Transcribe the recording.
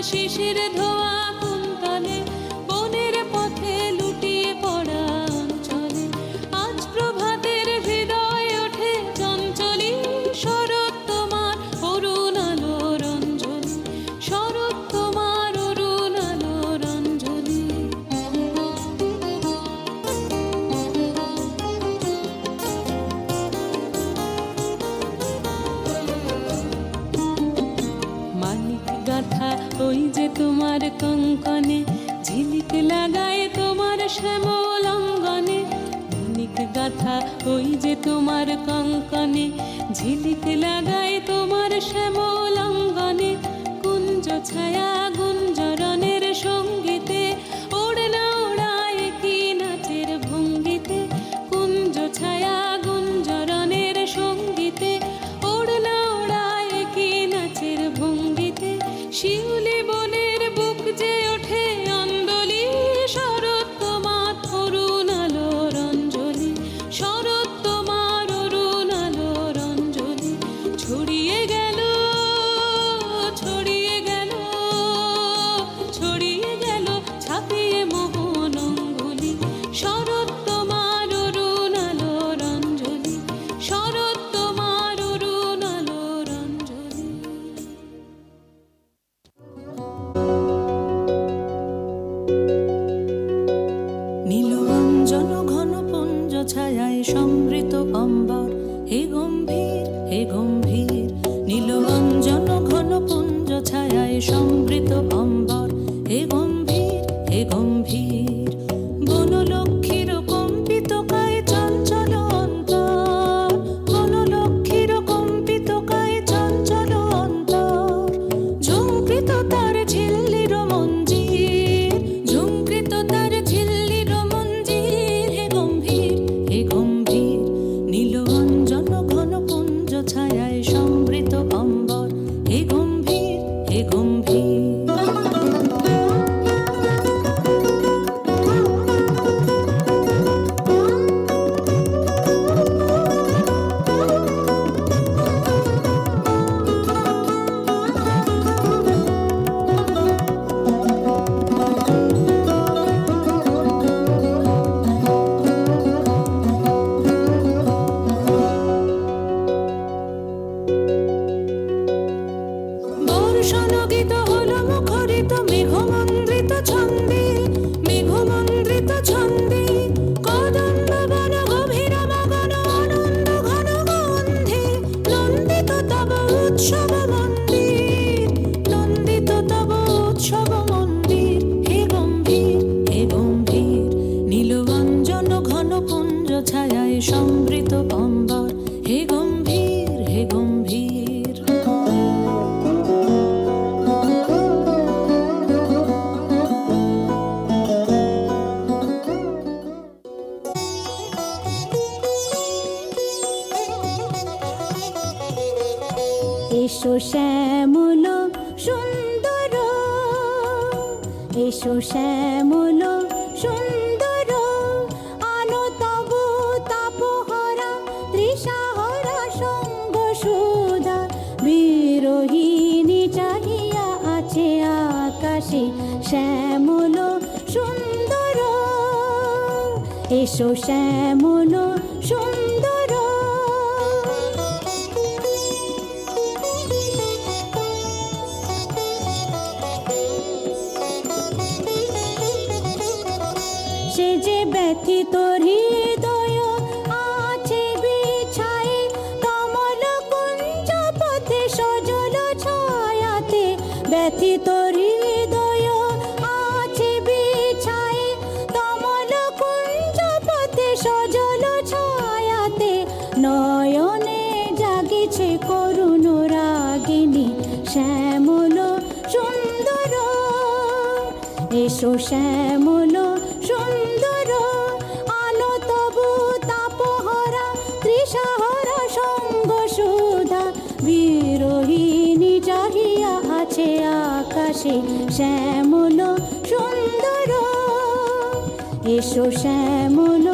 শিশির ধোয়া কুন্তলে, বনের পথে লুটিয়ে পড়া অঞ্চলে, আজ প্রভাতের হৃদয় ওঠে চঞ্চলী। শরৎ তোমার অরুণ আলোর অঞ্জলি, শরৎ তোমার অরুণ আলোর অঞ্জলি। মানিক গাথা ওই যে তোমার কঙ্কনে, ঝিলিক লাগায় তোমার শ্যামল অঙ্গনে। মানিক গাথা ওই যে তোমার কঙ্কনে, ঝিলিক লাগায় তোমার শ্যামল অঙ্গনে। কুঞ্জ ছায়া গুঞ্জরণের সঙ্গীতে, ওড়না ওড়ায় কি নাচের ভঙ্গিতে। কুঞ্জ ছায়া গুঞ্জরণের সঙ্গীতে, ওড়না ওড়ায় কি নাচের ভঙ্গিতে। শিউলি বনের বুক যে ওঠে অন্দলি, শরৎ তোমার অরুণ আলোর অঞ্জলি, শরৎ তোমার অরুণ আলোর অঞ্জলি। ছড়িয়ে গেল, ছড়িয়ে গেল, ছড়িয়ে গেল ছাপিয়ে মোহন অঙ্গুলি। শরৎ তোমার অরুণ আলোর অঞ্জলি, শরৎ তোমার অরুণ আলোর অঞ্জলি। নীলরঞ্জন ঘন পুঞ্জ ছায়ায় সমৃত অম্বর, হে গম্ভীর হে গম্ভীর। নীলরঞ্জন ঘন পুঞ্জ ছায়ায় সমৃত অম্বর, হে গম্ভীর হে গম্ভীর। বনলক্ষ্মীর কম্পিত কায় চঞ্চল অন্তর, বনলক্ষ্মীর কম্পিত কায় চঞ্চল অন্তর। ঝুঙ্কৃত তার ঝিল্লির মঞ্জির, ঝুঙ্কৃত তার ঝিল্লির মঞ্জির। হে গম্ভীর হে গম্ভীর। নীলরঞ্জন ঘন পুঞ্জ ছায়ায় সমৃত অম্বর, হে গম্ভীর হে গম্ভীর। বর্ষণগীত হল মুখরিত মেঘমন্দ্রিত ছন্দে, মেঘমন্দ্রিত ছন্দে। কদম্ব বন গভীর মগন আনন্দ ঘন গন্ধে, নন্দিত তব উৎসব মন্দির, নন্দিত তব উৎসব মন্দির। হে গম্ভীর হে গম্ভীর। নীলরঞ্জন ঘন পুঞ্জ ছায়ায় সমৃত অম্বর, হে গম্ভীর হে গম্ভীর। এসো শ্যামল সুন্দর, এসো শ্যামল সুন্দর। আলো তব তাপহরা তৃষাহরা সঙ্গ সুধা। বিরোহিণী চাহিয়া আছে আকাশে শ্যামল সুন্দর, এসো শ্যামল সুন্দর। সে যে ব্যথিত হৃদয় আছে বিছায়ে, কমল কুঞ্জ পথে সজল ছায়াতে। ব্যথিত হৃদয় আছে বিছায়ে, কমল কুঞ্জ পথে সজল ছায়াতে। নয়নে জাগিছে করুণ রাগিনী শ্যামল সুন্দর, এসো শ্যামল সুন্দর। আলো তবু তাপহরা তৃষাহরা সঙ্গ সুধা। বিরোহিণী চাহিয়া আছে আকাশে শ্যামল সুন্দর, এসো শ্যামল